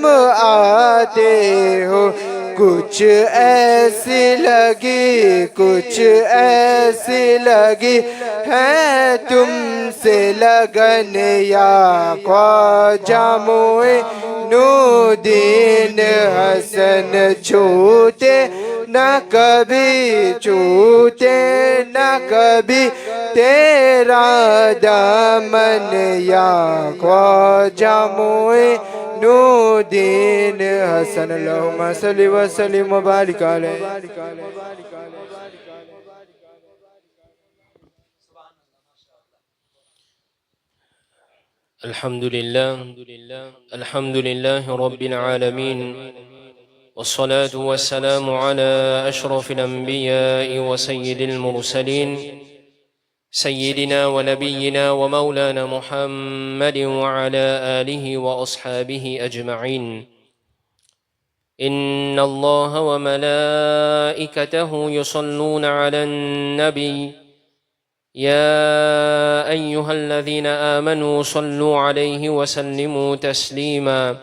تم آتے ہو، کچھ ایسی لگی، کچھ ایسی لگی ہے تم سے لگن یا خواجہ معین الدین حسن، چھوٹے نہ کبھی چھوٹے نہ کبھی تیرا دامن یا خواجہ معین الدین حسن، اللہم صلی وسلم وبارک علیہ۔ الحمد لله رب العالمين، والصلاة والسلام على أشرف الأنبياء وسيد المرسلين، سيدنا ونبينا ومولانا محمد وعلى آله وأصحابه أجمعين. إن الله وملائكته يصلون على النبي يا أيها الذين آمنوا صلوا عليه وسلموا تسليما.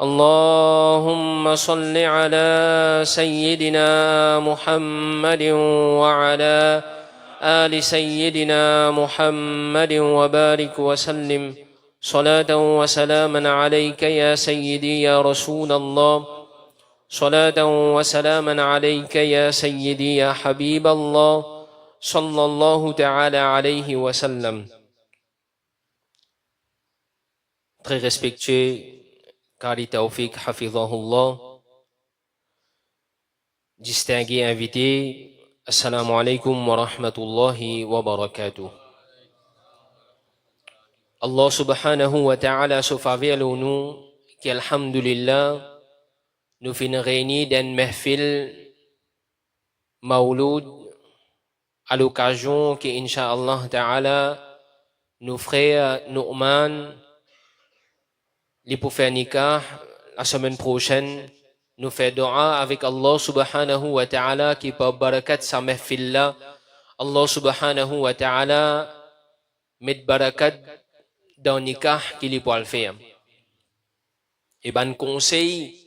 اللهم صل على سيدنا محمد وعلى آل سيدنا محمد وبارك وسلم صلاة وسلاما عليك يا سيدي يا رسول الله، صلاة وسلاما عليك يا سيدي يا حبيب الله صلی اللہ تعالی علیہ وسلم. Très respectueux Qari Tawfiq Hafidhahullah, distingués invités, assalamu alaikum wa rahmatullahi wa barakatuh. Allah subhanahu wa ta'ala se favelle au nous qu'alhamdulillah nous finissons réunis dans mahfil Mawlud à l'occasion que, Inch'Allah Ta'ala, nos frères Nu'man, les pour faire nikah la semaine prochaine, nous fait dua avec Allah Subhanahu wa Ta'ala qui par barakat sa mahfil là, Allah Subhanahu wa Ta'ala met barakat dans nikah qu'il est pour le faire. Et ben conseil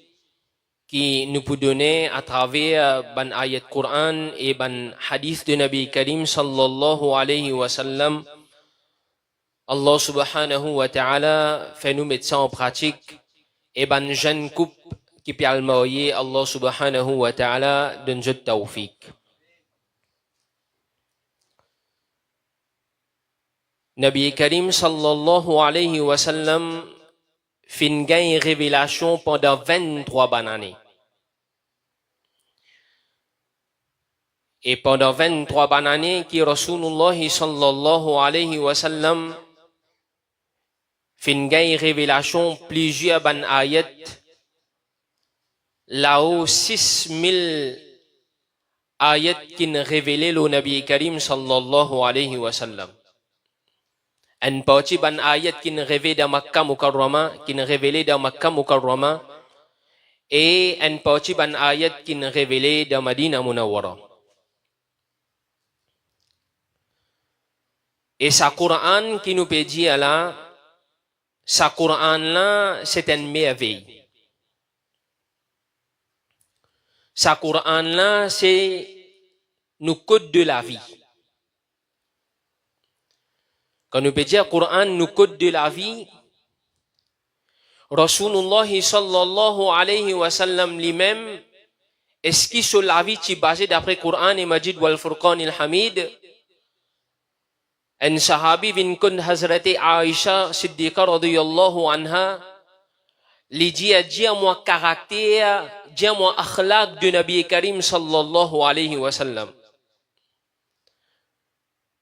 qui nous peut donner à travers ban ayat Coran et ban hadith de Nabi Karim sallallahu alayhi wa sallam, Allah subhanahu wa ta'ala fait nous mettre ça en pratique et ban jeune couple qui peut le marier, Allah subhanahu wa ta'ala donne je tawfiq. Nabi Karim sallallahu alayhi wa sallam fait une révélation pendant 23 bonnes années. Et pendant 23 bonnes années, qui Rasulullah sallallahu alayhi wa sallam fait une révélation plusieurs bonnes ayat, là-haut 6000 ayat qui nous révélent le Nabi Karim sallallahu alayhi wa sallam. Une partie ban ayat qui nous révèle dans Makkah Mukarrama, qui nous révélait dans Makkah Mukarrama, et une partie ban ayat qui nous révélait dans Madina Munawwara. Et sa Coran qui nous peut dire là, sa Coran là, c'est une merveille. Sa Coran là, c'est nos codes de la vie. Quand nous peut dire Coran nous code de la vie, Rasulullah sallallahu alayhi wa sallam lui-même, est-ce qu'il sur la vie qui est basée d'après Coran et Majid wal Furqan il Hamid, un sahabi vin kun Hazrati Aisha Siddiqa radiyallahu anha, lui dit moi caractère, moi akhlaq de Nabi Karim sallallahu alayhi wa sallam.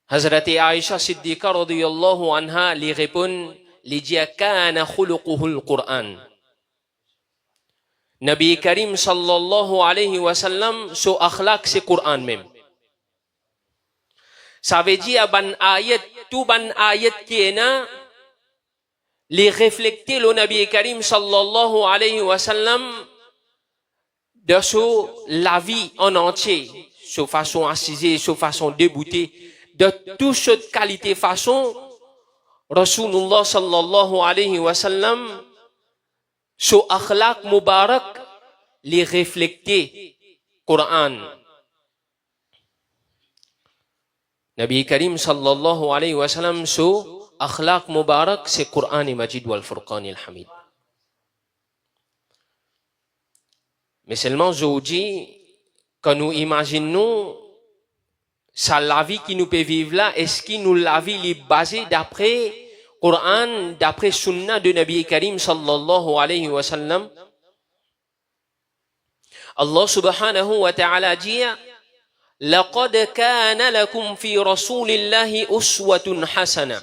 Hazrati Aisha Siddiqa radiyallahu anha lui répond, lui dit kana khuluquhu al-Qur'an. Nabi Karim sallallahu alayhi wa sallam, son akhlaq c'est Qur'an même. Ça veut dire ban ayat, tout ban ayat qui est là, les refléter le Nabi Karim sallallahu alayhi wa sallam de sur la vie en entier, sur façon assise, sur façon déboutée. De toute cette qualité façon, Rasulullah sallallahu alayhi wa sallam, So akhlaq mubarak les refléter Quran. Nabi Karim sallallahu alayhi wa sallam so akhlaq mubarak c'est Quran Majid wal Furqan al Hamid. Mais seulement aujourd'hui, quand nous imaginons ça la vie qui nous peut vivre là, est-ce que nous la vie est basée d'après Coran, d'après Sunna de Nabi Karim sallallahu alayhi wa sallam? Allah subhanahu wa ta'ala dit لقد كان لكم في رسول الله أسوة حسنة.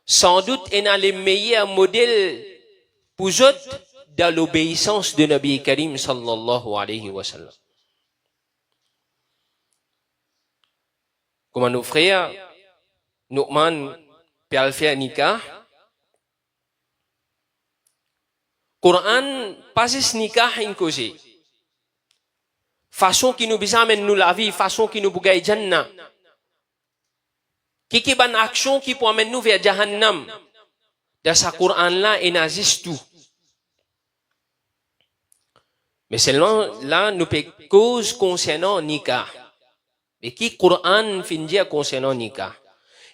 Sans doute, il y a les meilleurs modèles pour eux dans l'obéissance de Nabi Karim sallallahu alayhi wa sallam. Comme nos frères, Nu'man peut faire nikah. Quran passe nikah in cause. Façon qui nous amène nous la vie, façon qui nous bougaye Jannah. Qui ban action qui peut amener nous vers Jahannam. Dans ce Quran là, il n'existe tout. Mais seulement là, nous peut cause concernant nikah. Mais qui Quran fin dire concernant nikah?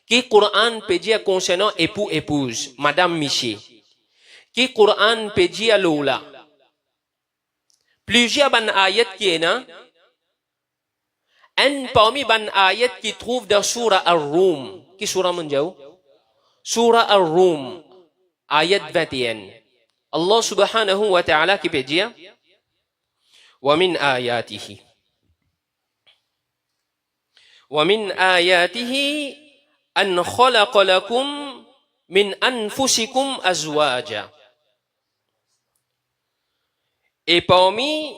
Qui Quran peut dire concernant époux-épouse, Madame Miché? Qui Quran peut dire Lola? Plusieurs ban ayat qui est là. Un parmi ban ayat qui trouve dans Surah Ar-Rum. Qui surah mondial? Surah Ar-Rum, ayat 21. Allah subhanahu wa ta'ala qui peut dire وَمِنْ آيَاتِهِ وَمِنْ آيَاتِهِ أَنْ خَلَقَ لَكُمْ مِنْ أَنفُسِكُمْ أَزْوَاجًا. Et parmi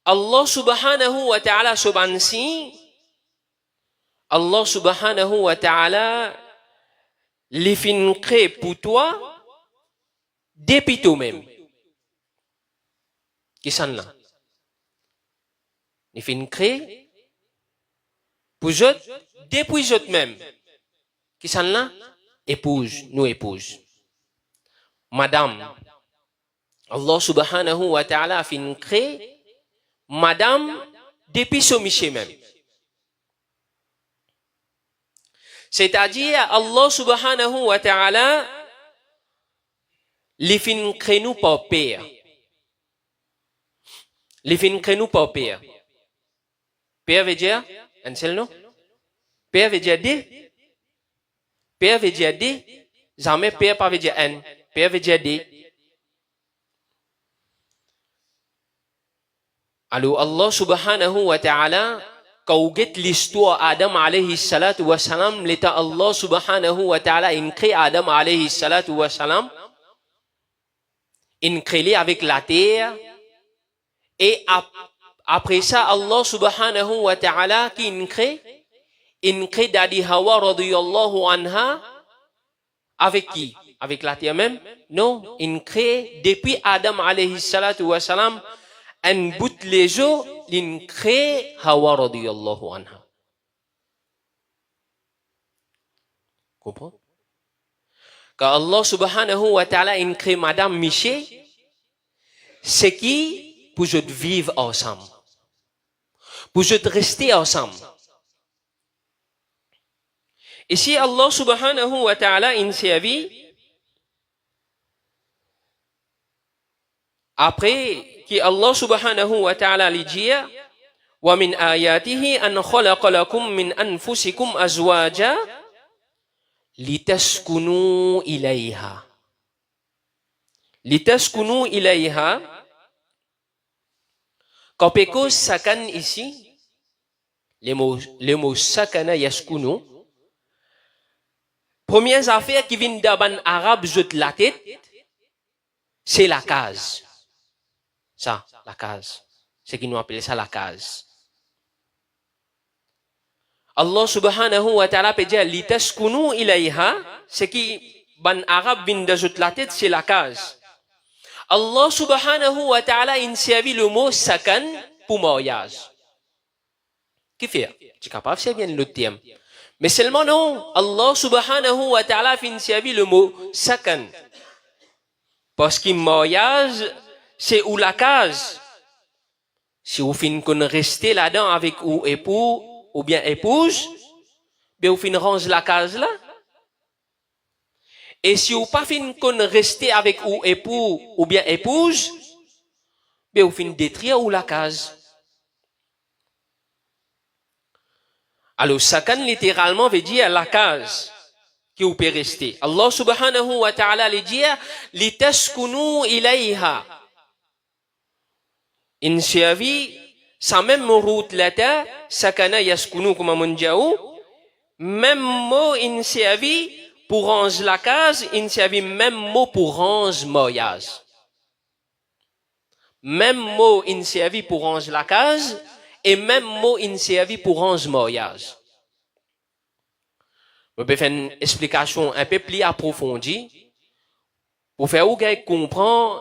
Allah subhanahu wa ta'ala subhansi, Allah subhanahu wa ta'ala les fin créer pour toi depuis toi-même. Qui s'en là? Les fin créer pour eux depuis eux-mêmes. Qui s'en là? Épouse, nous épouse. Madame. Allah subhanahu wa ta'ala fin créer madame depuis son miché même. C'est-à-dire Allah subhanahu wa ta'ala les fin créer nous par père. Les fin créer nous par père. Père veut dire un seul nom. Père veut dire D. Père veut dire D. Jamais père pas veut dire N. Père veut dire D. Alors Allah subhanahu wa ta'ala, quand vous êtes l'histoire Adam alayhi salatu wa salam, l'état Allah subhanahu wa ta'ala il crée Adam alayhi salatu wa salam, il crée avec la terre, et après ça Allah subhanahu wa ta'ala qui il crée Dadi Hawa radiyallahu anha, avec qui? Avec la terre même? Non, il crée depuis Adam alayhi salatu wa salam, un bout les jours, il crée Hawa radiyallahu anha. Comprends? Quand Allah subhanahu wa ta'ala il crée Madame Miché, c'est qui pour je vivre ensemble, pour je rester ensemble. Et si Allah subhanahu wa ta'ala il servi, après qui Allah subhanahu wa ta'ala lui dit wa min ayatihi an khalaqa lakum min anfusikum azwaja litaskunu ilayha. Litaskunu ilayha. Quand Peko sakan ici, le mot sakana yaskunu, première affaire qui vient d'Aban arabe jette la tête, c'est la case. Ça, la case. C'est qui nous appelle ça la case. Allah subhanahu wa ta'ala peut dire litaskunu ilayha, c'est qui ban arabe vient d'ajouter la tête, c'est la case. Allah subhanahu wa ta'ala il servi le mot sakan pour mariage. Qui fait? Tu es capable de servir le terme. Mais seulement non, Allah subhanahu wa ta'ala il servi le mot sakan. Parce que mariage, c'est où la case. Si vous finissez rester là-dedans avec ou époux ou bien épouse, ben vous finissez range la case là. Et si vous pas finissez rester avec ou époux ou bien épouse, ben vous finissez détruire ou la case. Alors, sakan littéralement veut dire la case qui vous peut rester. Allah subhanahu wa ta'ala veut dire litaskunu ilayha. In siavi, sa même route là, sakana yaskunu comme munjaou, même mot in siavi pour range la case, in siavi même mot pour range mariage. Même mot in siavi pour range la case, et même mot in servi pour range mariage. Je vais faire une explication un peu plus approfondie pour faire que vous compreniez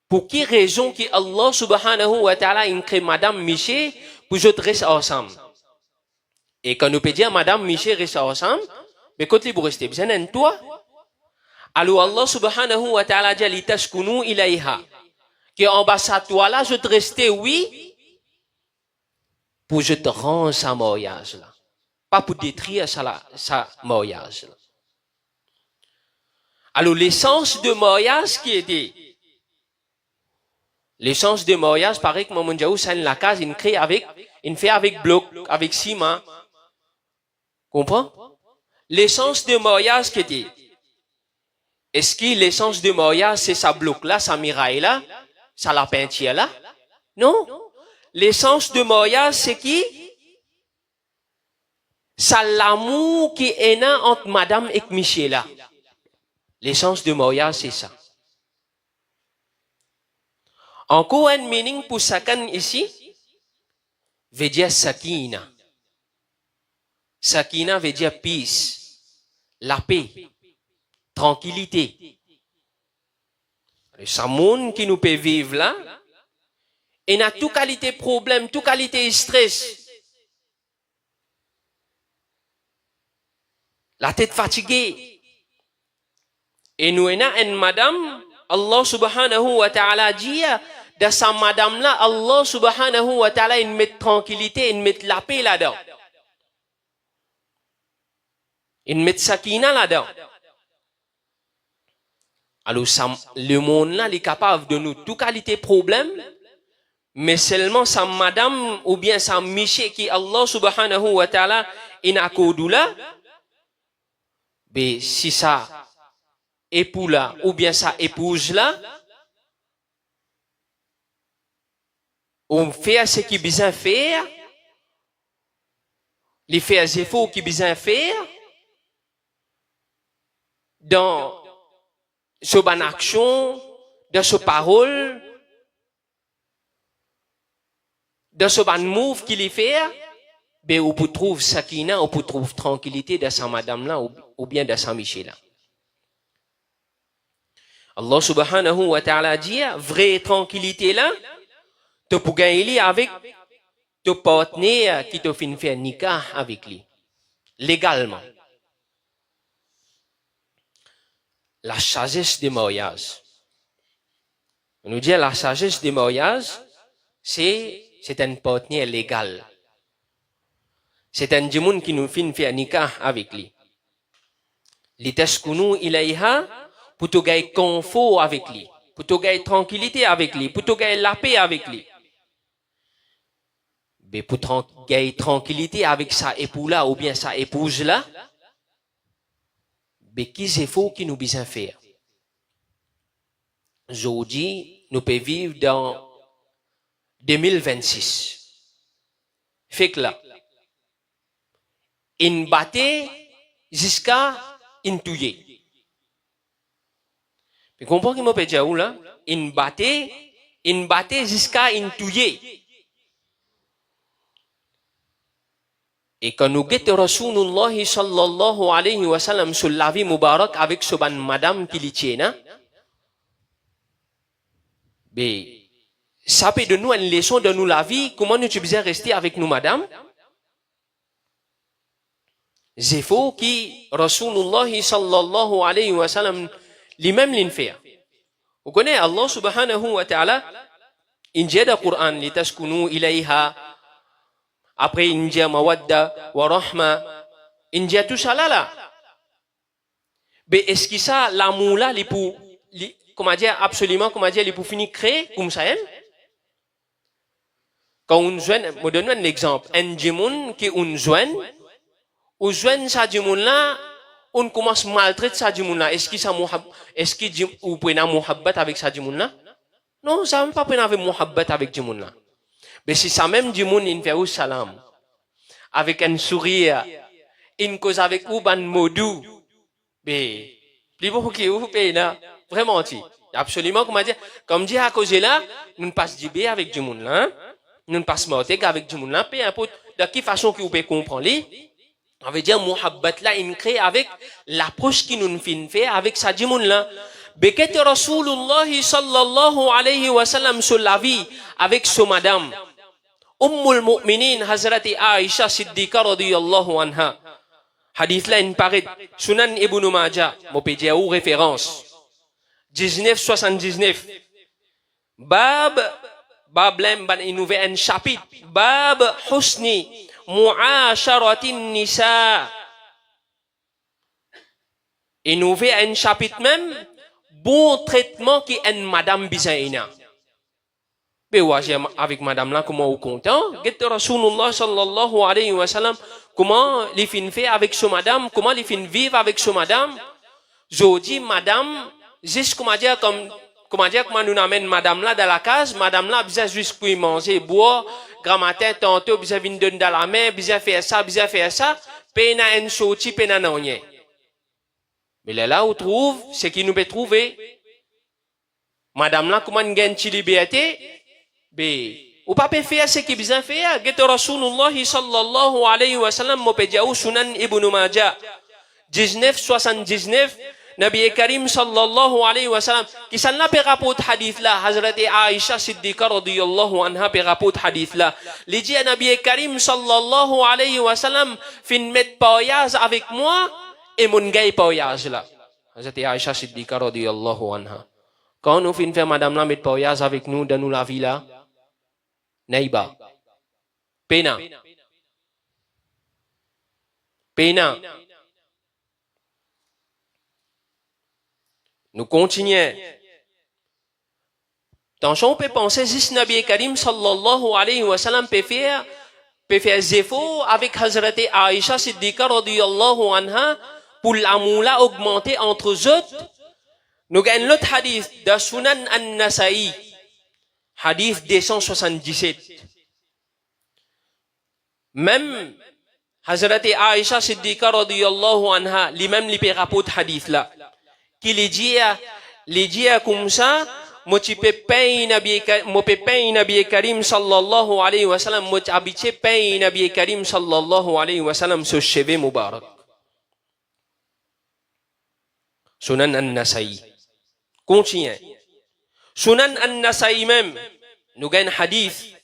pour quelle raison que Allah subhanahu wa ta'ala a créé Madame Miché pour que nous restions ensemble. Et quand nous peut dire Madame Miché reste ensemble, mais quand vous restez bien en toi, alors Allah subhanahu wa ta'ala dit litaskunu ilayha. Que en bas à toi là, je te restais oui, pour je te rends sa mariage là. Pas pour détruire sa mariage là. Alors l'essence de mariage qui était, l'essence de mariage, pareil que Maman Djaou, c'est la case, il crée avec, il fait avec bloc, avec ciment. Comprends? L'essence de mariage qui était, est-ce que l'essence de mariage c'est sa bloc là, sa miraille là, sa la peinture là? Non. L'essence de mariage, c'est qui? C'est l'amour qui est là entre Madame et Michela. L'essence de mariage, c'est ça. Encore un meaning pour sakan ici, veut dire sakina. Sakina veut dire peace, la paix, tranquillité. C'est un monde qui nous peut vivre là. Et n'a toute qualité problème, toute qualité stress. La tête fatiguée. Et nous avons une madame, Allah subhanahu wa ta'ala dit, de sa madame là, Allah subhanahu wa ta'ala, il met tranquillité, il met la paix là-dedans. Il met sakina là-dedans. Alors, le monde là, il est capable de nous toute qualité problème. Mais seulement sa madame ou bien sa miché qui Allah subhanahu wa ta'ala in akoudula, ben si sa époux là ou bien sa épouse là, on fait ce qu'il besoin faire, les faire les efforts qu'il besoin faire, dans ce ban action, dans ce parole, dans ce ban move qu'il fait, ben on peut trouver sakina, on peut trouver tranquillité dans sa madame là ou bien dans sa miché là. Allah subhanahu wa ta'ala dit, vraie tranquillité là, tu peux gagner avec ton partenaire qui te fait faire nikah avec lui, légalement. La sagesse des mariages. On nous dit la sagesse des mariages, c'est un partenaire légal. C'est un djimoun qui nous fait faire nikah avec lui. Litaskunu ilayha, pour te gagner confort avec lui, pour te gagner tranquillité avec lui, pour te gagner la paix avec lui. Mais pour gagner tranquillité avec sa épouse là ou bien sa épouse là, mais qu'est-ce qu'il faut qu'il nous besoin faire? Aujourd'hui, nous pouvons vivre dans 2026. Fait que là, in batté jusqu'à in tué. Vous comprenez ce que je peux dire là? In batté jusqu'à in tué. Et quand nous guettons Rasulullah sallallahu alayhi wa sallam sur la vie Mubarak avec ce ban madame qui l'y tient, mais ça peut de nous une leçon de nous la vie, comment nous devons rester avec nous madame. C'est faux qui Rasulullah sallallahu alayhi wa sallam lui-même l'in fait. Vous connaissez Allah subhanahu wa ta'ala, il dit dans le Coran, litaskunu ilayha, après il dit mawadda wa rahma, il dit tout ça là. Mais est-ce que ça, l'amour là, il pour, comment dire, absolument, comment dire, il pour finir créer comme ça, hein? Quand on joint, je donne un exemple, un djimoun qui on joint ça djimoun là, on commence à maltraiter ça djimoun là. Est-ce que vous prenez un muhabbat avec ça djimoun là? Non, ça ne pas prendre avec muhabbat avec djimoun là. Mais si ça même djimoun, il fait au salam, avec un sourire, il cause avec ou ban modou, mais, plus beaucoup qui vous paye là, vraiment, absolument, comme dit à cause là, nous ne passons du avec djimoun là, hein? Nous ne passons pas avec du monde là, peu importe de quelle façon que vous pouvez comprendre. On veut dire, muhabbat là, il crée avec l'approche qui nous fait avec sa du monde là. Beket Rasulullah sallallahu alayhi wa sallam sur la vie avec son madame. Ummul mu'minin Hazrati Aisha Siddiqa radiyallahu anha. Hadith là, il paraît, Sunan Ibn Majah, mon pédia ou référence. 1979. Bab lem ban innové un chapitre. Bab husni mu'asharatin nisa. Innové un chapitre même, bon traitement qui est madame bisaina. Mais ouais, avec madame là, comment vous content? Get Rasulullah sallallahu alayhi wa sallam, comment les fin fait avec ce madame, comment les fin vivre avec ce madame? Je dis madame, juste comment dire comment nous amène madame là dans la case, madame là, bizarre juste pour manger, boire, grand matin, tantôt, bizarre venir donner dans la main, bizarre faire ça, pena en sorti, pena non rien. Mais là, on trouve, ce qui nous peut trouver, madame là, comment nous gagne liberté, ben, ou pas peut faire ce qui bizarre faire, get Rasulullah sallallahu alayhi wa sallam, mo peut dire, Sunan Ibn Majah, 1979, Nabi Karim sallallahu alayhi wa sallam, qui s'en a rapport hadith là, Hazrati Aisha Siddiqa radiyallahu anha rapport hadith là. Il dit à Nabi Karim sallallahu alayhi wa sallam, fin met voyage avec moi, et mon gars voyage là. Hazrati Aisha Siddiqa radiyallahu anha. Quand nous fin faire madame là met voyage avec nous, dans nous la vie là, naïba. Pena. Nous continuons. Attention, on peut penser juste Nabi Karim sallallahu alayhi wa sallam peut faire des efforts avec Hazrati Aisha Siddiqa radiyallahu anha pour l'amour là augmenter entre autres. Nous gagnons l'autre hadith de Sunan an-Nasa'i, hadith 277. Même Hazrati Aisha Siddiqa radiyallahu anha, lui-même lui peut rapporter hadith là. Qui les dit comme ça, moi tu peux payer Nabi Karim sallallahu alayhi wa sallam, moi tu habitué payer Nabi Karim sallallahu alayhi wa sallam ce cheveu mubarak. Sunan an-Nasa'i. Continue. Sunan an-Nasa'i même, nous gagnons hadith.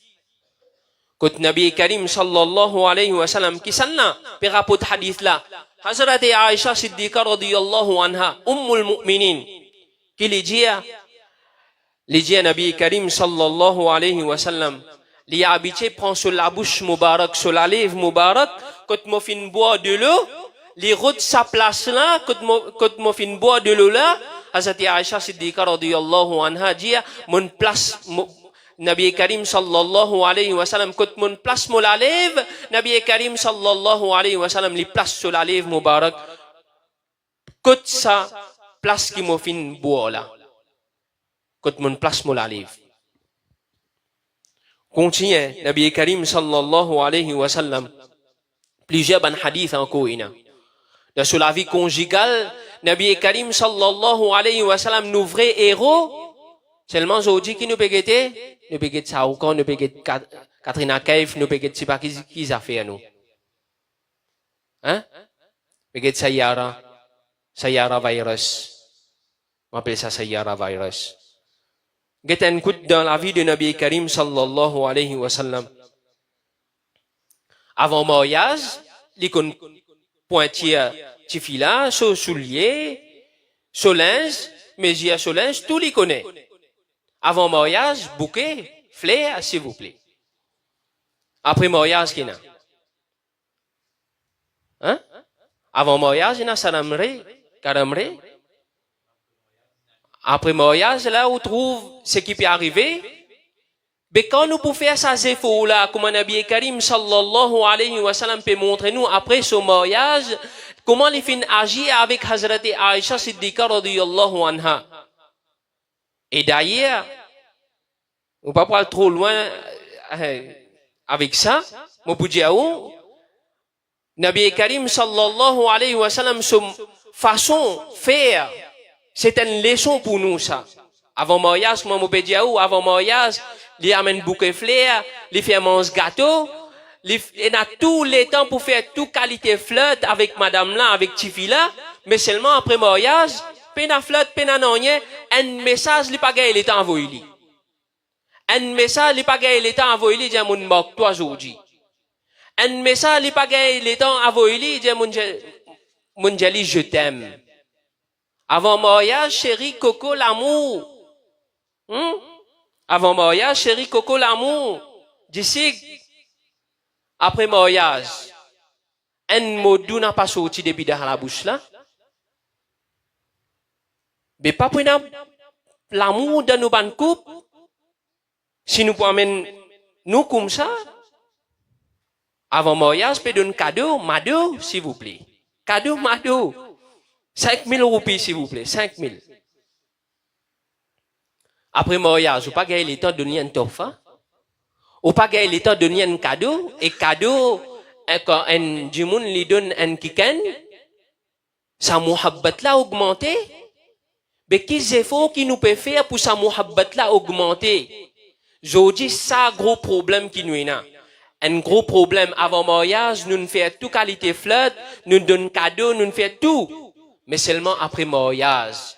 Quand Nabi Karim sallallahu alayhi wa sallam, qui s'en a, peut rapporter hadith là. Hazrati Aisha Siddiqa radiyallahu anha, Ummul mu'minin, qui les dit à Nabi Karim sallallahu alayhi wa sallam, les habitués prend sur la bouche mubarak, sur la lèvre mubarak, quand mo fin boire de l'eau, les routes sa place là, quand mo fin boire de l'eau là, Hazrati Aisha Siddiqa radiyallahu anha dit, mon place, Nabi Karim sallallahu alayhi wa sallam, quand mon place mo la lèvre, Nabi Karim sallallahu alayhi wa sallam, les place sur la lèvre mubarak, quand sa place qui mo fin boire là, quand mon place mo la lèvre. Continue, Nabi Karim sallallahu alayhi wa sallam, plusieurs ban hadith encore ina. Sur la vie conjugale, Nabi Karim sallallahu alayhi wa sallam, nous vrais héros, seulement aujourd'hui qui nous peut guetter, nous peut guetter Saoukan, nous peut guetter Katrina Kaif, nous peut guetter pas qui a fait à nous. Hein? Peut guetter Sayara virus. On appelle ça Sayara virus. Guetter un coup dans la vie de Nabi Karim sallallahu alayhi wa sallam. Avant mariage, l'icône pointier tifila, soulier, linge, Mégia Solange, tout les connaît. Avant mariage, bouquet, fleurs, s'il vous plaît. Après mariage, qu'il y a? Hein? Avant mariage, il y a salamré, karamré. Après mariage, là, on trouve ce qui peut arriver. Mais quand nous pouvons faire ça, c'est faux là, comme Nabi Karim sallallahu alayhi wa sallam peut montrer nous après ce mariage, comment les filles agissent avec Hazrat Aisha Siddiqa radiyallahu anha. Et d'ailleurs, on ne va pas aller trop loin avec ça, mon Boudjiaou, Nabi Karim sallallahu alayhi wa sallam, sa façon de faire, c'est une leçon pour nous ça. Avant mariage, mon Boudjiaou, avant mariage, il amène bouquet fleurs, il fait manger gâteau, il a tout le temps pour faire toute qualité flotte avec madame là, avec Tifi là, mais seulement après mariage, pena flotte, pena nonye, un message, il pas gagné le temps envoyé. Un message, il pas gagné le temps envoyé, dit mon mok toi aujourd'hui. Un message, il pas gagné le temps envoyé, dit mon jali, je t'aime. Avant mariage, chérie, Coco, l'amour. Avant mariage, chérie Coco, l'amour. D'ici, après mariage, un mot d'où n'a pas sorti depuis dans la bouche là. Mais pas pour l'amour dans nos bonnes coupes. Si nous pouvons amener nous comme ça, avant mariage, peut donner cadeau, mado, s'il vous plaît. Cadeau, mado. 5 000 roupies, s'il vous plaît. 5 000. Après mariage, vous pas gagner le temps de donner un tofa, ou pas gagner le temps de donner un cadeau, et cadeau, quand un du monde lui donne un kiken, sa muhabbat là augmenter. Mais qu'est-ce qu'il faut qu'il nous peut faire pour sa muhabbat là augmenter? Je dis ça gros problème qui nous est là. Un gros problème avant mariage, nous faisons toute qualité flotte, nous donnons cadeau, nous faisons tout, mais seulement après mariage.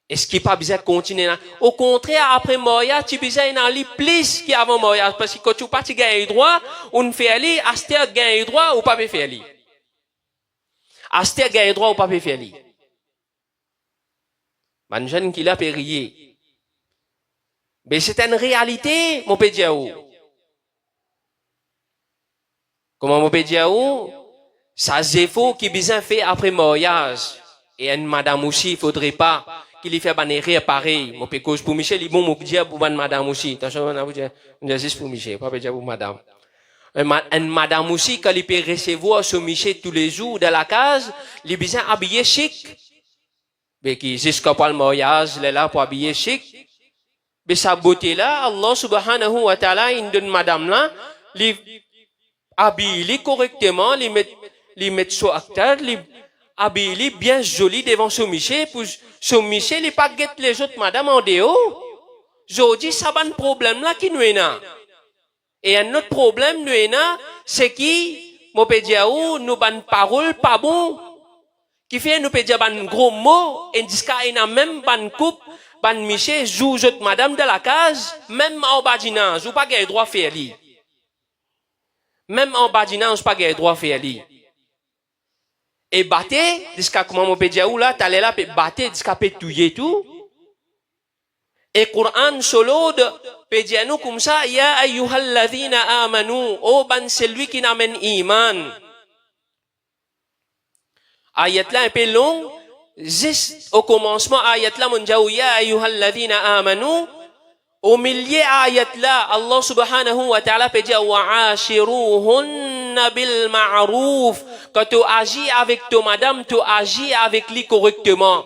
Est-ce qu'il n'y a pas besoin de continuer là? Au contraire, après mariage, tu as besoin d'aller plus qu'avant mariage. Parce que quand tu pas gagner droit, on fait aller, Aster gagne droit ou pas faire aller. Aster gagne droit ou pas faire aller. Man jeune qui l'a périé. Mais c'est une réalité, mon pédiaou. Comment mon pédiaou? Ça c'est faux qui besoin fait après mariage. Et une madame aussi, il faudrait pas qu'il fait banérer pareil. Mon pécose pour Michel, il bon mon dire pour madame aussi. Attention, on a dit pour Michel, pas dire pour madame. Une madame aussi, quand il peut recevoir ce Michel tous les jours dans la case, il est bien habillé chic. Mais qui, jusqu'à pas le mariage, il est là pour habiller chic. Mais sa beauté là, Allah subhanahu wa ta'ala, il donne madame là, il habille correctement, il met sur acteur, habillé bien joli devant ce Michel, pour ce Michel, il pas guette les autres madame en dehors. Je dis, ça va un problème là qui nous est là. Et un autre problème nous est là, c'est qui, mon pédiaou, nous ban parole pas bon, qui fait nous pédia ban gros mots, et disca il a même ban coupe, ban Michel, joue autres madame de la case, même en badinage, ou pas gagner droit faire li. Même en badinage, pas gagner droit faire li. Et battre, jusqu'à comment mon pédiaou là, t'allais là, battre, jusqu'à pétouiller tout. Et Coran solo de pédianou comme ça, ya ayyuhalladhina amanu, oh ban celui qui n'amène iman. Ayat là un peu long, juste au commencement, ayat là mon jaou, ya ayyuhalladhina amanu. Au milieu ayat là, Allah subhanahu wa ta'ala peut dire wa ashiruhunna bil ma'ruf. Quand tu agis avec ton madame, tu agis avec lui correctement.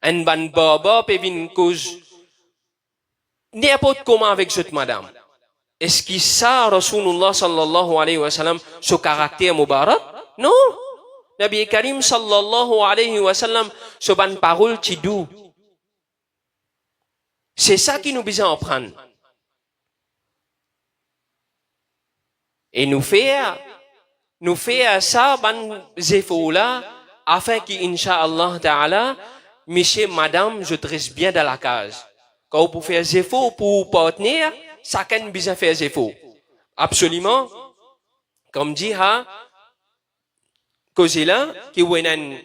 Un ban baba peut venir cause n'importe comment avec cette madame. Est-ce qu'il ça Rasulullah sallallahu alayhi wa sallam ce caractère mubarak? Non. Nabi Karim sallallahu alayhi wa sallam ce ban parole qui doux. C'est ça qui nous besoin apprendre. Et nous faire ça, ban zéfo là, afin qu'Inch'Allah ta'ala, monsieur, madame, je dresse bien dans la case. Quand vous faire zéfo pour partenaire, ça can besoin faire zéfo. Absolument. Comme dit, ha, cause là, qui ou un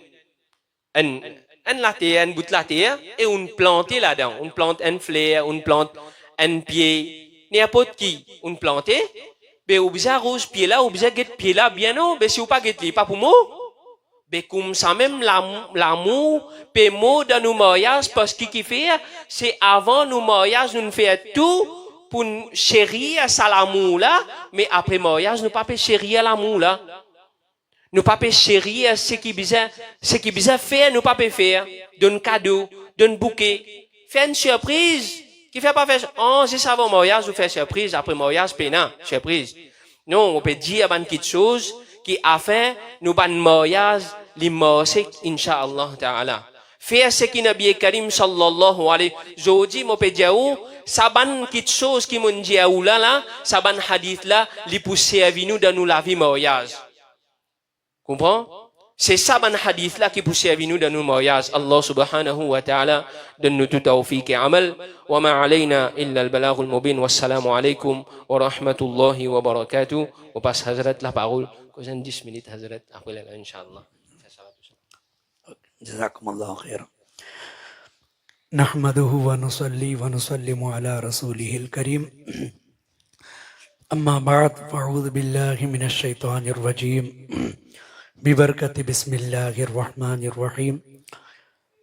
un la terre, un bout de la terre, et on plante là-dedans. On plante un fleur, on plante un pied, n'importe qui, on plante. Ben, ou bien rose pied là, ou bien get pied là, bien non, ben, si ou pas get pas pour moi. Ben, comme ça même, l'amour, pe mot dans nos mariages, parce que qui fait, c'est avant nos mariages, nous faisons tout pour chérir ça l'amour là, mais après mariage, nous pas chérir l'amour là. Nous pas chérir ce qui bizarre faire, nous pas faire. Donne cadeau, donne bouquet, faire une surprise. Qui fait pas faire, oh, c'est ça avant mariage, vous faites surprise, après mariage, pénant, surprise. Non, on peut dire une petite chose, qui a fait, nous ban mariage, l'immense, Inch'Allah ta'ala. Faire ce qui Nabi Karim sallallahu alayhi wa sallam, on peut dire, saban petite chose qui m'ont dit là, saban hadith là, li pousser à nous dans nous la vie mariage. Comprends? C'est ça ban hadith là qui pousse à nous dans nos mariages. Allah subhanahu wa ta'ala donne-nous tout tawfiq et amal. Wa ma alayna illa al-balagh al-mubin. Wassalamu alaykum wa rahmatullahi wa barakatuh. On passe Hazrat la parole. 10 minutes Hazrat. Après là, Inch'Allah. Jazakumullahu khairan. Nahmaduhu wa nusalli wa nusallimu ala rasulihil kareem. Amma ba'd, fa'udhu billahi minash shaitanir rajim. ببرکت بسم اللہ الرحمن الرحیم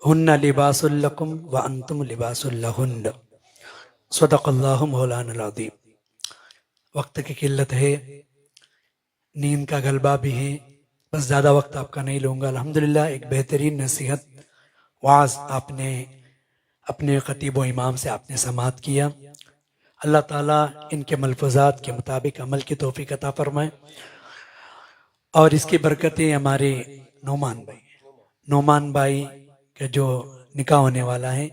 ہن لباس لکم وانتم لباس لہن صدق اللہ مولانا العظیم. وقت کی قلت ہے، نیند کا غلبہ بھی ہے، بس زیادہ وقت آپ کا نہیں لوں گا. الحمدللہ ایک بہترین نصیحت وعظ آپ نے اپنے خطیب و امام سے آپ نے سماعت کیا. اللہ تعالیٰ ان کے ملفوظات کے مطابق عمل کی توفیق عطا فرمائے، اور اس کی برکتیں ہمارے نعمان بھائی کا جو نکاح ہونے والا ہے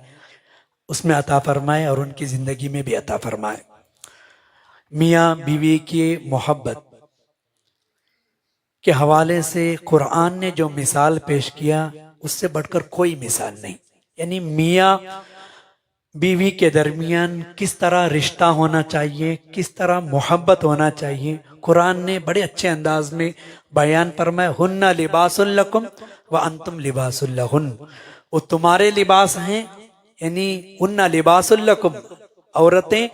اس میں عطا فرمائے، اور ان کی زندگی میں بھی عطا فرمائے. میاں بیوی کی محبت کے حوالے سے قرآن نے جو مثال پیش کیا اس سے بڑھ کر کوئی مثال نہیں. یعنی میاں بیوی کے درمیان کس طرح رشتہ ہونا چاہیے، کس طرح محبت ہونا چاہیے، قرآن نے بڑے اچھے انداز میں بیان فرمایا. ہن لباس لکم وانتم لباس لہن، وہ تمہارے لباس ہیں، یعنی ہن لباس لکم، عورتیں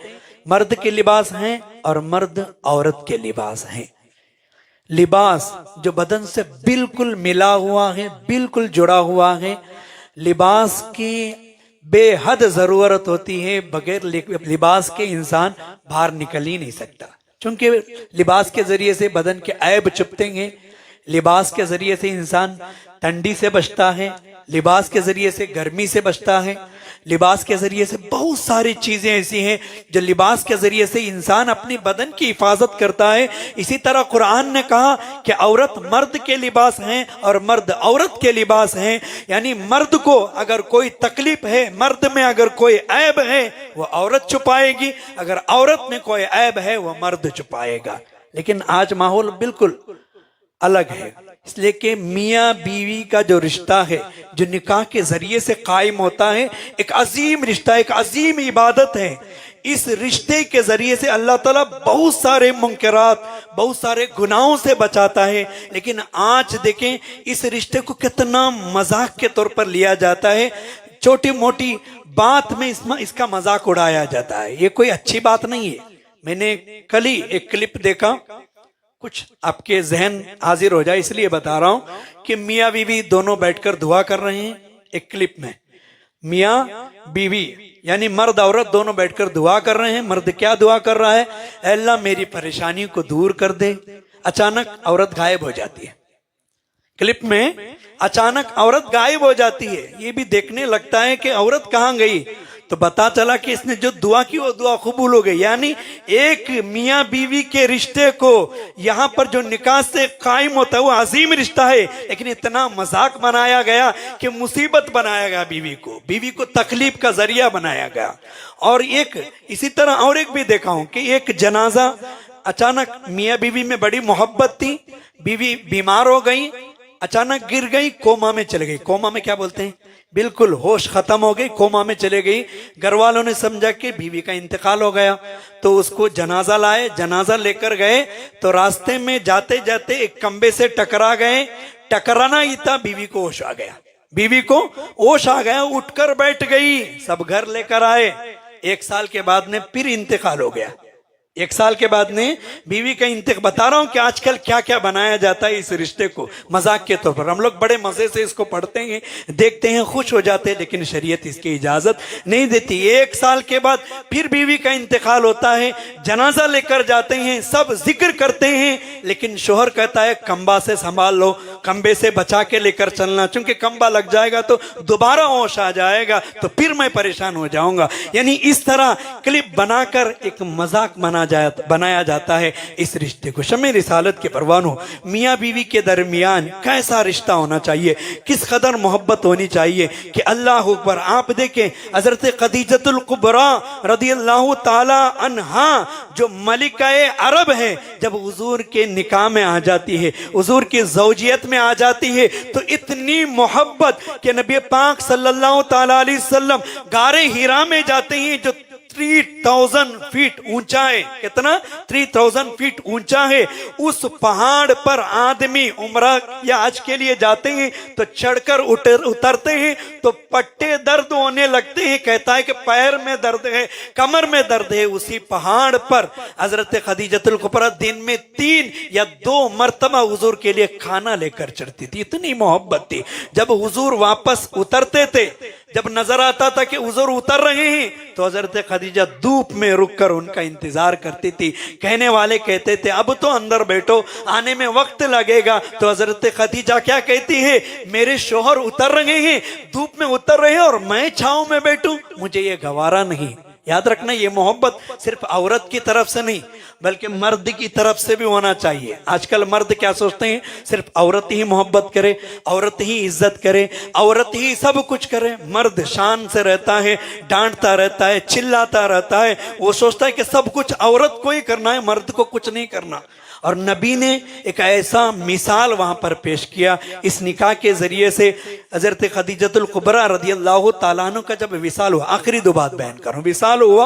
مرد کے لباس ہیں اور مرد عورت کے لباس ہیں. لباس جو بدن سے بالکل ملا ہوا ہے، بالکل جڑا ہوا ہے. لباس کی بے حد ضرورت ہوتی ہے، بغیر لباس کے انسان باہر نکل ہی نہیں سکتا، چونکہ لباس کے ذریعے سے بدن کے عیب چھپتے ہیں، لباس کے ذریعے سے انسان ٹھنڈی سے بچتا ہے، لباس کے ذریعے سے گرمی سے بچتا ہے، لباس کے ذریعے سے بہت ساری چیزیں ایسی ہیں جو لباس کے ذریعے سے انسان اپنی بدن کی حفاظت کرتا ہے. اسی طرح قرآن نے کہا کہ عورت مرد کے لباس ہیں اور مرد عورت کے لباس ہیں. یعنی مرد کو اگر کوئی تکلیف ہے، مرد میں اگر کوئی عیب ہے وہ عورت چھپائے گی، اگر عورت میں کوئی عیب ہے وہ مرد چھپائے گا. لیکن آج ماحول بالکل الگ ہے، اس لیے کہ میاں بیوی کا جو رشتہ ہے جو نکاح کے ذریعے سے قائم ہوتا ہے، ایک عظیم رشتہ، ایک عظیم عبادت ہے. اس رشتے کے ذریعے سے اللہ تعالیٰ بہت سارے منکرات، بہت سارے گناہوں سے بچاتا ہے. لیکن آج دیکھیں اس رشتے کو کتنا مذاق کے طور پر لیا جاتا ہے، چھوٹی موٹی بات میں اس کا مذاق اڑایا جاتا ہے. یہ کوئی اچھی بات نہیں ہے. میں نے کل ہی ایک کلپ دیکھا، کچھ آپ کے ذہن حاضر ہو جائے اس لیے بتا رہا ہوں کہ میاں بیوی دونوں بیٹھ کر دعا کر رہے ہیں. ایک کلپ میں میاں بیوی یعنی مرد عورت دونوں بیٹھ کر دعا کر رہے ہیں. مرد کیا دعا کر رہا ہے؟ اے اللہ میری پریشانی کو دور کر دے. اچانک عورت غائب ہو جاتی ہے. کلپ میں اچانک عورت غائب ہو جاتی ہے. یہ بھی دیکھنے لگتا ہے کہ عورت کہاں گئی، تو پتا چلا کہ اس نے جو دعا کی وہ دعا قبول ہو گئی. یعنی ایک میاں بیوی کے رشتے کو یہاں پر جو نکاح سے قائم ہوتا ہے وہ عظیم رشتہ ہے، لیکن اتنا مذاق بنایا گیا کہ مصیبت بنایا گیا، بیوی کو تکلیف کا ذریعہ بنایا گیا. اور ایک اسی طرح اور ایک بھی دیکھا ہوں کہ ایک جنازہ اچانک، میاں بیوی میں بڑی محبت تھی، بیوی بیمار ہو گئی، اچانک گر گئی، کوما میں چلے گئی. کوما میں کیا بولتے ہیں؟ بالکل ہوش ختم ہو گئی، کوما میں چلے گئی. گھر والوں نے سمجھا کہ بیوی کا انتقال ہو گیا، تو اس کو جنازہ لائے. جنازہ لے کر گئے تو راستے میں جاتے جاتے ایک کمبے سے ٹکرا گئے. ٹکرانا ہی تھا، بیوی کو ہوش آ گیا. बीवी को होश आ गया, उठकर बैठ गई, सब घर लेकर आए। 1 साल के बाद में फिर इंतकाल हो गया। 1 साल के बाद में बीवी का इंतकाल। बता रहा हूं कि आजकल क्या क्या बनाया जाता है इस रिश्ते को मजाक के तौर पर। हम लोग बड़े मजे से इसको पढ़ते हैं, देखते हैं, खुश हो जाते हैं, लेकिन शरीयत इसकी इजाजत नहीं देती। 1 साल के बाद फिर बीवी का इंतकाल होता है, जनाजा लेकर जाते हैं, सब जिक्र करते हैं, लेकिन शोहर कहता है कंबा से संभाल लो, कंबे से बचा के लेकर चलना, क्योंकि कंबा लग जाएगा तो दोबारा होश आ जाएगा, तो फिर मैं परेशान हो जाऊंगा। यानी इस तरह क्लिप बनाकर एक मजाक बनाया जाता है इस रिश्ते को। शमे रिसालत के परवानों, मियाँ बीवी के दरमियान कैसा रिश्ता होना चाहिए, किस कदर मोहब्बत होनी चाहिए कि अल्लाह अकबर। आप देखें हजरत खदीजतुल कुबरा रदियल्लाहु ताला अन्हा जो मलिकाए अरब है, जब हुजूर के निकाह में आ जाती है, हुजूर की ज़ौजियत में आ जाती है, तो इतनी मोहब्बत कि नबी पाक सल्लल्लाहु ताला अलैहि वसल्लम गारे हिरा में जाते हैं जो 3000 फीट ऊंचा है। कितना? 3000 फीट ऊंचा है। उस पहाड़ पर आदमी उम्रा या हज के लिए जाते हैं तो चढ़कर उतरते हैं तो पट्टे दर्द होने लगते हैं। कहता है कि पैर में दर्द है, कमर में दर्द है। उसी पहाड़ पर हजरत खदीजतुल कुबरा दिन में 3 या 2 मर्तबा हुजूर के लिए खाना लेकर चढ़ती थी। इतनी मोहब्बत थी। जब हुजूर वापस उतरते थे, जब नजर आता था कि हुजूर उतर रहे हैं, तो हजरत खदीजा धूप में रुककर उनका इंतजार करती थी। कहने वाले कहते थे अब तो अंदर बैठो, आने में वक्त लगेगा। तो हजरत खदीजा क्या कहती है, मेरे शोहर उतर रहे हैं, धूप में उतर रहे हैं और मैं छांव में बैठूं, मुझे ये गवारा नहीं। याद रखना, ये मोहब्बत सिर्फ औरत की तरफ से नहीं बल्कि मर्द की तरफ से भी होना चाहिए। आजकल मर्द क्या सोचते हैं, सिर्फ औरत ही मोहब्बत करे, औरत ही इज्जत करे, औरत ही सब कुछ करे। मर्द शान से रहता है, डांटता रहता है, चिल्लाता रहता है। वो सोचता है कि सब कुछ औरत को ही करना है, मर्द को कुछ नहीं करना। और नबी ने एक ऐसा मिसाल वहां पर पेश किया इस निकाह के जरिए से। हजरत खदीजतुल कुबरा रदियल्लाहु ताला अन्हा का जब विसाल हुआ, आखिरी 2 बात बयान करूं, विसाल हुआ,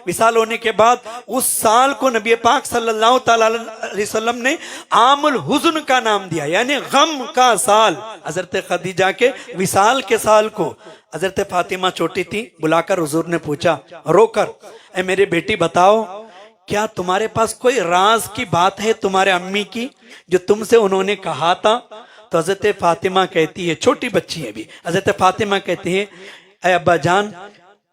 विसाल होने के बाद उस साल को नबी पाक सल्लल्लाहु ताला अलैहि वसल्लम ने आमुल हुज़्न का नाम दिया, यानी गम का साल। हजरत खदीजा के विसाल के साल को हजरत फातिमा छोटी थी, बुलाकर हुजूर ने पूछा रोकर, ए मेरी बेटी बताओ, क्या तुम्हारे पास कोई राज की बात है तुम्हारे अम्मी की जो तुमसे उन्होंने कहा था? तो हजरत फातिमा कहती है, छोटी बच्ची है भी, हजरत फातिमा कहती है, ऐ अब्बा जान,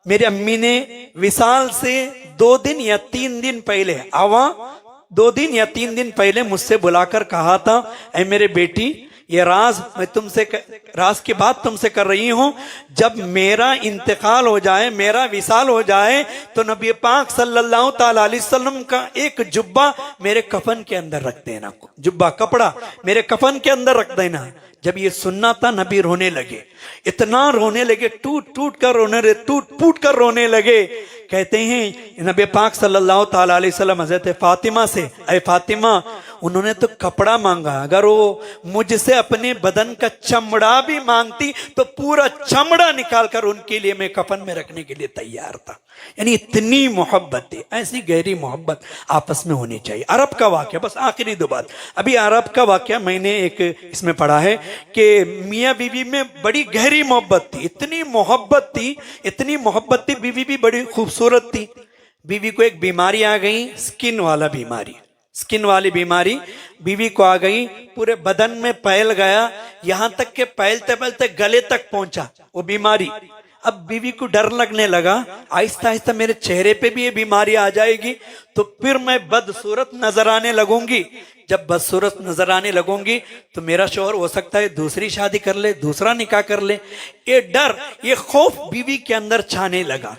मेरी अम्मी ने विसाल से 2 दिन या 3 दिन पहले 2 दिन या 3 दिन पहले मुझसे बुलाकर कहा था, ऐ मेरे बेटी, ये राज मैं तुमसे राज की बात तुमसे कर रही हूं, जब मेरा इंतकाल हो जाए, मेरा विसाल हो जाए, तो नबी पाक सल्लल्लाहु ताला अलैहि वसल्लम का एक जुब्बा मेरे कफन के अंदर रख देना, जुब्बा कपड़ा मेरे कफन के अंदर रख देना। जब ये सुनना था नबी रोने लगे, इतना रोने लगे, टूट टूट कर रोने लगे। कहते हैं नबी पाक सल्लल्लाहु ताला अलैहि वसल्लम हज़रत फातिमा से, ऐ फातिमा, उन्होंने तो कपड़ा मांगा, अगर वो मुझसे अपने बदन का चमड़ा भी मांगती तो पूरा चमड़ा निकाल कर उनके लिए मैं कफन में रखने के लिए तैयार था। यानी इतनी मोहब्बत थी। ऐसी गहरी मोहब्बत आपस में होनी चाहिए। अरब का वाकया, बस आखिरी 2 बात, अभी अरब का वाकया मैंने एक इसमें पढ़ा है कि मियाँ बीवी में बड़ी गहरी मोहब्बत थी, इतनी मोहब्बत थी, बीवी भी बड़ी खूबसूरत थी। बीवी को एक बीमारी आ गई, स्किन वाली बीमारी बीवी को आ गई, पूरे बदन में फैल गया, यहां तक के फैलते गले तक पहुंचा वो बीमारी। अब बीवी को डर लगने लगा, आहिस्ता आहिस्ता मेरे चेहरे पे भी ये बीमारी आ जाएगी तो फिर मैं बदसूरत नजर आने लगूंगी। जब बदसूरत नजर आने लगूंगी तो मेरा शौहर हो सकता है दूसरी शादी कर ले, दूसरा निकाह कर ले। ये डर, ये खौफ बीवी के अंदर छाने लगा,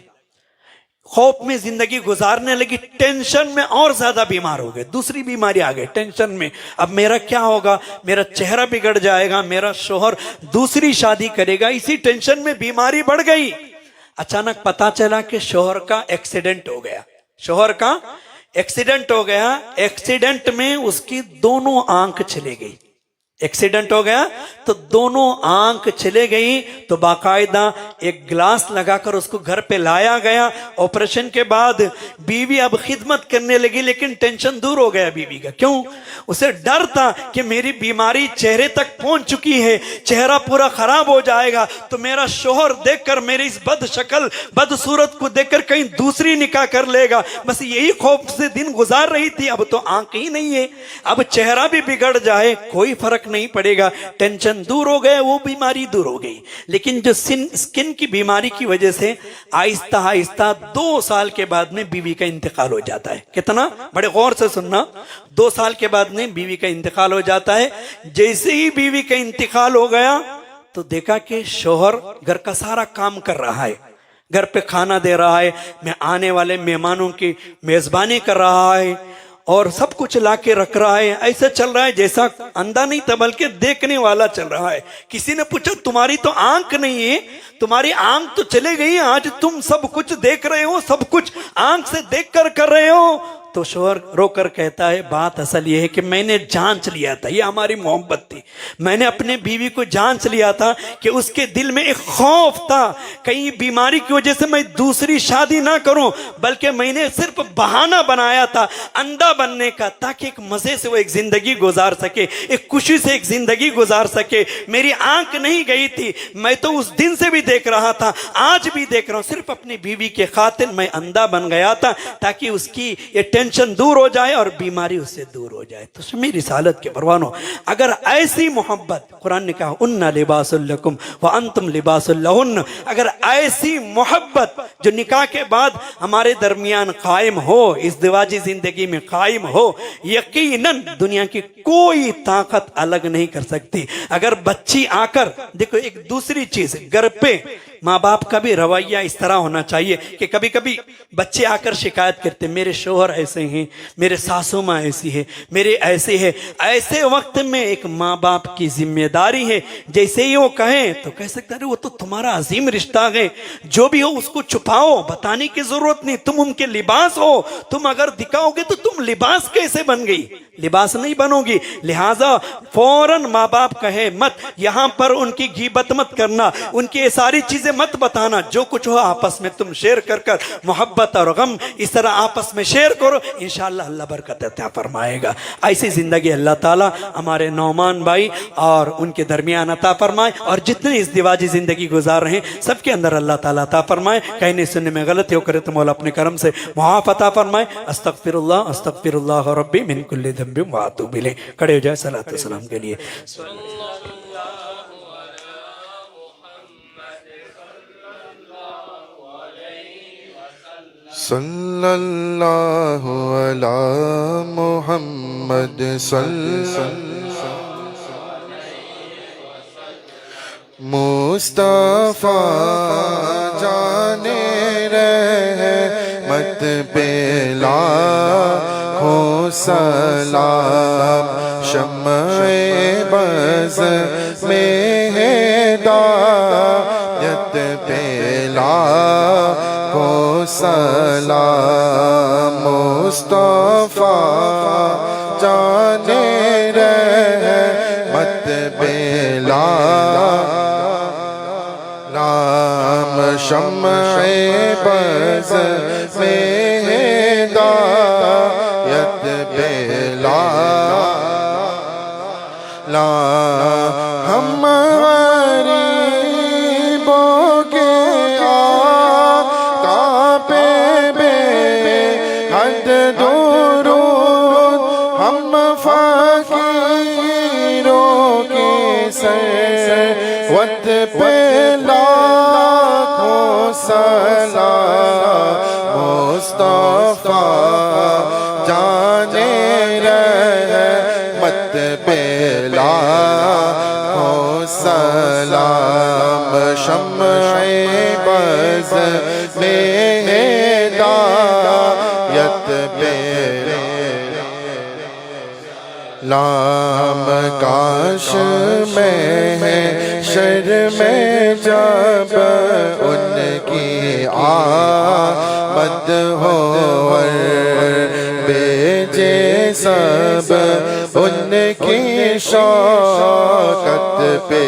खौफ में जिंदगी गुजारने लगी, टेंशन में और ज्यादा बीमार हो गए, दूसरी बीमारी आ गई टेंशन में। अब मेरा क्या होगा, मेरा चेहरा बिगड़ जाएगा, मेरा शौहर दूसरी शादी करेगा, इसी टेंशन में बीमारी बढ़ गई। अचानक पता चला कि शौहर का एक्सीडेंट हो गया, एक्सीडेंट में उसकी दोनों आंख चली गई, ایکسیڈنٹ ہو گیا تو دونوں آنکھ چلے گئی، تو باقاعدہ ایک گلاس لگا کر اس کو گھر پہ لایا گیا۔ آپریشن کے بعد بیوی اب خدمت کرنے لگی، لیکن ٹینشن دور ہو گیا بیوی کا۔ کیوں؟ اسے ڈر تھا کہ میری بیماری چہرے تک پہنچ چکی ہے، چہرہ پورا خراب ہو جائے گا تو میرا شوہر دیکھ کر میری اس بد شکل بد صورت کو دیکھ کر کہیں دوسری نکاح کر لے گا، بس یہی خوف سے دن گزار رہی تھی۔ اب تو آنکھ ہی نہیں ہے، اب چہرہ بھی بگڑ جائے کوئی فرق نہیں پڑے گا، ٹینشن دور ہو گئے، وہ بیماری دور ہو گئی۔ لیکن جو سکن کی بیماری کی وجہ سے آہستہ آہستہ 2 سال کے بعد میں بیوی کا انتقال ہو جاتا ہے۔ کتنا؟ بڑے غور سے سننا، 2 سال کے بعد میں بیوی کا انتقال ہو جاتا ہے۔ جیسے ہی بیوی کا انتقال ہو گیا تو دیکھا کہ شوہر گھر کا سارا کام کر رہا ہے، گھر پہ کھانا دے رہا ہے، میں آنے والے مہمانوں کی میزبانی کر رہا ہے اور سب کچھ لا کے رکھ رہا ہے۔ ایسا چل رہا ہے جیسا اندھا نہیں تھا بلکہ دیکھنے والا چل رہا ہے۔ کسی نے پوچھا تمہاری تو آنکھ نہیں ہے، تمہاری آنکھ تو چلے گئی، آج تم سب کچھ دیکھ رہے ہو، سب کچھ آنکھ سے دیکھ کر رہے ہو؟ تو شوہر رو کر کہتا ہے بات اصل یہ ہے کہ میں نے جانچ لیا تھا، یہ ہماری محبت تھی، میں نے اپنے بیوی کو جانچ لیا تھا کہ اس کے دل میں ایک خوف تھا کہیں بیماری کی وجہ سے میں دوسری شادی نہ کروں، بلکہ میں نے صرف بہانہ بنایا تھا اندھا بننے کا، تاکہ ایک مزے سے وہ ایک زندگی گزار سکے، ایک خوشی سے ایک زندگی گزار سکے۔ میری آنکھ نہیں گئی تھی، میں تو اس دن سے بھی دیکھ رہا تھا، آج بھی دیکھ رہا ہوں، صرف اپنی بیوی کے خاطر میں اندھا بن گیا تھا تاکہ اس کی یہ ٹینشن دور ہو جائے اور بیماری اس سے دور ہو جائے۔ تو سمی رسالت کے پروانوں، اگر ایسی محبت، قرآن نے کہا ان لباس لکم وانتم لباس لہن، اگر ایسی محبت جو نکاح کے بعد ہمارے درمیان قائم ہو، ازدواجی زندگی میں قائم ہو، یقیناً دنیا کی کوئی طاقت الگ نہیں کر سکتی۔ اگر بچی آ کر دیکھو، ایک دوسری چیز، گھر پہ ماں باپ کا بھی رویہ اس طرح ہونا چاہیے کہ کبھی کبھی بچے آ کر شکایت کرتے میرے شوہر ایسے ہیں، میرے ساسو ماں ایسی ہے، میرے ایسے ہے۔ ایسے وقت میں ایک ماں باپ کی ذمہ داری ہے، جیسے ہی وہ کہیں تو کہہ سکتا ہے وہ تو تمہارا عظیم رشتہ ہے، جو بھی ہو اس کو چھپاؤ، بتانے کی ضرورت نہیں، تم ان کے لباس ہو، تم اگر دکھاؤ گے تو تم لباس کیسے بن گئی؟ لباس نہیں بنو گی۔ لہٰذا فوراً ماں باپ کہے مت، یہاں پر ان کی غیبت مت کرنا، ان کی یہ ساری چیزیں مت بتانا، جو کچھ ہو آپس میں تم شیئر کر محبت اور غم اس طرح آپس میں شیئر کرو، انشاءاللہ اللہ برکت عطا فرمائے گا۔ ایسی زندگی اللہ تعالیٰ ہمارے نعمان بھائی اور ان کے درمیان عطا فرمائے، اور جتنے ازدواجی زندگی گزار رہے ہیں سب کے اندر اللہ تعالیٰ عطا فرمائے۔ کہنے سننے میں غلطی ہو کرے تو مولا اپنے کرم سے معاف عطا فرمائے۔ استغفر اللہ ربی من کل ذنب واتوب الیہ۔ کھڑے ہو جائے صلاۃ و سلام کے لیے۔ صلی اللہ علی محمد مصطفیٰ جانے رحمت پہ لاکھوں سلام، شمع بز میں ہدایت پہ لاکھوں سلام، مصطفیٰ جانے رحمت پہ لاکھوں شمع بز میں ہدایت پہ ہم غریبوں کے آقا پہ بے حد درود، ہم فقیروں کی سروت پہ لاکھوں سلام، مصطفیٰ جانے رحمت پہ لاکھوں سلام، شمع بز میں ہدایت پہ لام، کاش میں شر میں جب ان کی آمد ہو، بھیجے سب ان کی شوکت پہ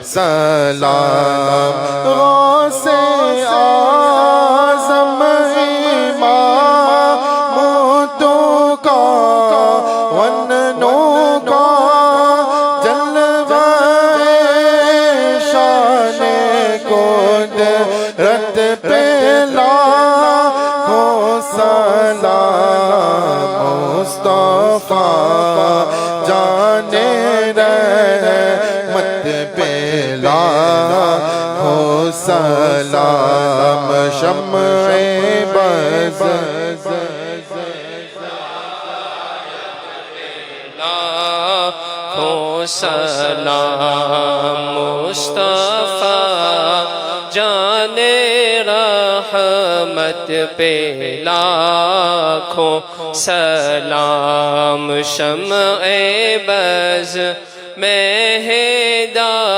سلام غوث اعظم امام تو کا وننوں کا جلوہ شان قدرت پہ لاکھوں سلام مصطفیٰ جانے رحمت پہ لاکھوں سلام شمع بز لاکھوں سلام مصطفیٰ جانے رحمت پہ لاکھوں سلام شمع بز میں ہدایت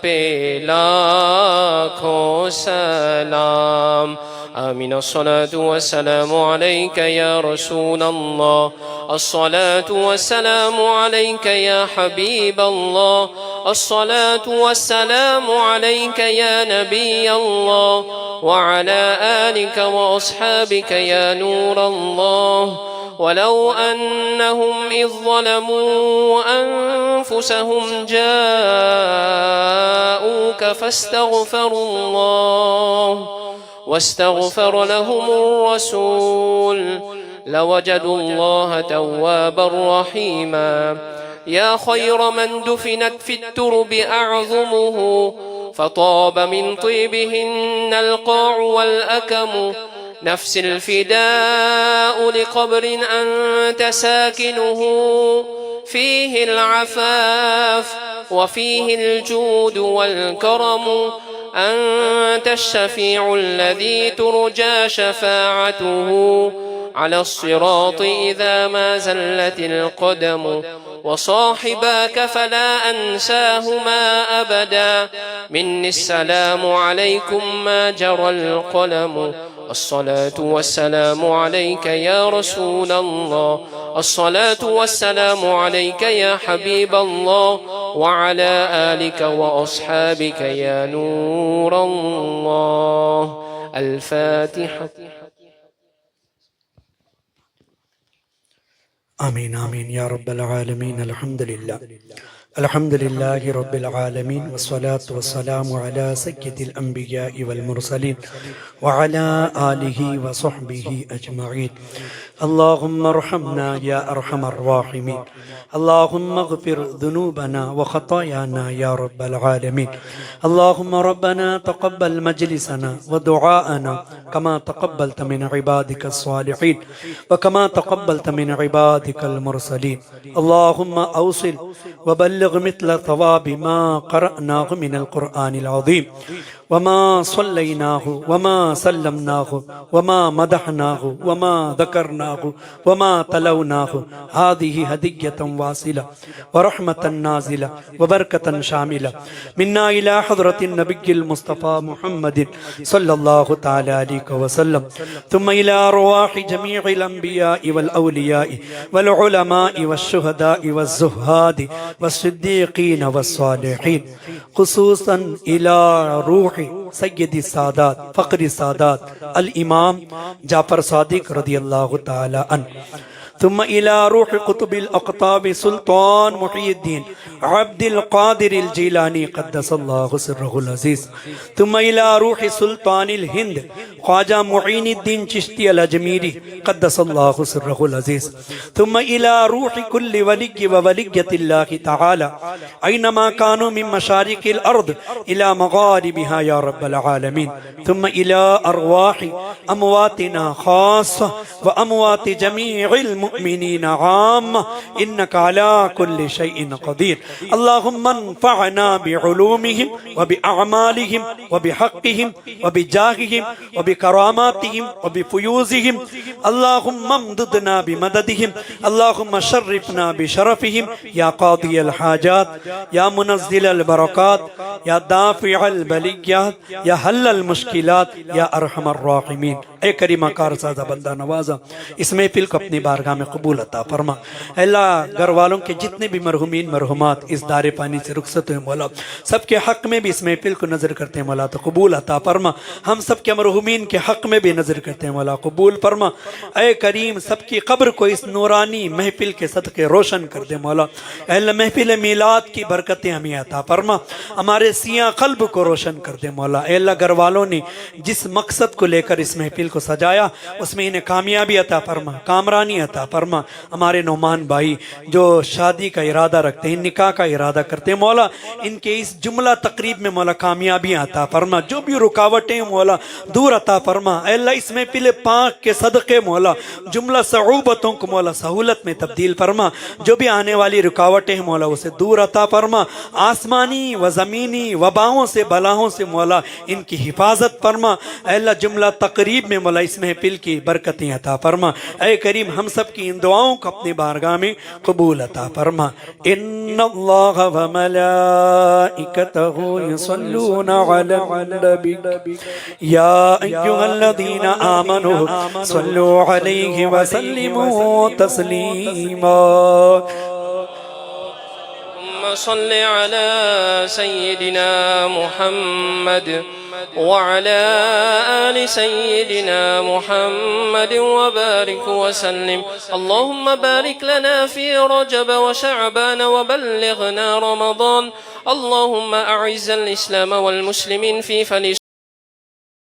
پہ لاکھوں سلام آمین الصلاة والسلام عليك يا رسول الله الصلاة والسلام عليك يا حبيب الله الصلاة والسلام عليك يا نبي الله وعلى آلك وأصحابك يا نور الله ولو أنهم إذ ظلموا أنفسهم جاءوك فاستغفروا الله واستغفر لهم الرسول لوجدوا الله توابا رحيما يا خير من دفنت في الترب أعظمه فطاب من طيبهن القاع والأكم نفس الفداء لقبر أنت ساكنه فيه العفاف وفيه الجود والكرم أنت الشفيع الذي ترجى شفاعته على الصراط إذا ما زلت القدم وصاحباك فلا أنساهما أبدا مني السلام عليكم ما جرى القلم الصلاة والسلام عليك يا رسول الله الصلاة والسلام عليك يا حبيب الله وعلى آلك وأصحابك يا نور الله الفاتحة آمین آمین یا رب العالمین الحمد للہ رب العالمین والصلاة والسلام على سید الانبیاء والمرسلین وعلى آلہ وصحبہ اجمعین اللہم ارحمنا یا ارحم الراحمین اللہم اغفر ذنوبنا وخطايانا یا رب العالمین اللہم ربنا تقبل مجلسنا ودعاءنا كما تقبلت من عبادك الصالحين وكما تقبلت من عبادك المرسلين اللهم أوصل وبلغ مثل ثواب ما قرأناه من القرآن العظيم وما صليناه وما سلمناه وما مدحناه وما ذكرناه وما تلوناه هذه هدية واصلة ورحمة نازلة وبركة شاملة منا إلى حضرة النبي المصطفى محمد صلى الله تعالى عليه وسلم ثم إلى أرواح جميع الأنبياء والأولياء والعلماء والشهداء والزهاد والصديقين والصالحين خصوصا إلى روح سید السادات فقر السادات الامام جعفر صادق رضی اللہ تعالی عنہ ثم إلى روح قطب الأقطاب سلطان محي الدين عبد القادر الجيلاني قدس الله سره العزيز ثم إلى روح سلطان الهند خواجہ معین الدین چشتی الأجمیری قدس الله سره العزيز ثم إلى روح كل ولي وولية الله تعالى أينما كانوا من مشارق الأرض إلى مغاربها يا رب العالمين ثم إلى أرواح أمواتنا خاصة وأموات جميع المؤمنين عامة إنك على كل شيء قدير اللهم انفعنا بعلومهم وبأعمالهم وبحقهم وبجاههم بكراماتهم وبفيوزهم اللهم امددنا بمددهم اللهم شرفنا بشرفهم يا قاضي الحاجات يا منزل البركات يا دافع البليات يا حل المشكلات يا ارحم الراحمين. اے کریمہ کار سازہ بندہ نوازا اس محفل کو اپنی بارگاہ میں قبول عطا فرما. اے اللہ گھر والوں کے جتنے بھی مرحومین مرحومات اس دار پانی سے رخصت ہوئے مولا سب کے حق میں بھی اس محفل کو نظر کرتے ہیں مولا تو قبول عطا فرما. ہم سب کے مرحومین کے حق میں بھی نظر کرتے ہیں مولا قبول فرما. اے کریم سب کی قبر کو اس نورانی محفل کے صدقے روشن کر دے مولا. اے اللہ محفل میلاد کی برکتیں ہمیں عطا فرما. ہمارے سیاہ قلب کو روشن کر دے مولا. اے اللہ گھر والوں نے جس مقصد کو لے کر اس محفل کو سجایا اس میں انہیں کامیابی عطا فرما کامرانی عطا فرما. ہمارے نعمان بھائی جو شادی کا ارادہ رکھتے ہیں نکاح کا ارادہ کرتے ہیں مولا ان کے اس جملہ تقریب میں مولا کامیابیاں عطا فرما. جو بھی رکاوٹیں مولا دور عطا فرما. اے اللہ اس محفل پاک کے صدقے مولا جملہ صعوبتوں کو مولا سہولت میں تبدیل فرما. جو بھی آنے والی رکاوٹیں مولا اسے دور عطا فرما. آسمانی و زمینی وباؤں سے بلاؤں سے مولا ان کی حفاظت فرما. اے اللہ جملہ تقریب میں مولا اس محفل کی برکتیں عطا فرما. اے کریم ہم سب کی ان دعاؤں کو اپنی بارگاہ میں قبول عطا فرما. ان اللہ و ملائکتہ یصلون علی النبی یا ایھا الذین آمنوا صلوا علیہ وسلموا تسلیما. اللهم صل على سيدنا محمد وعلى آل سيدنا محمد وبارك وسلم. اللهم بارك لنا في رجب وشعبان وبلغنا رمضان. اللهم أعز الإسلام والمسلمين في فلسطين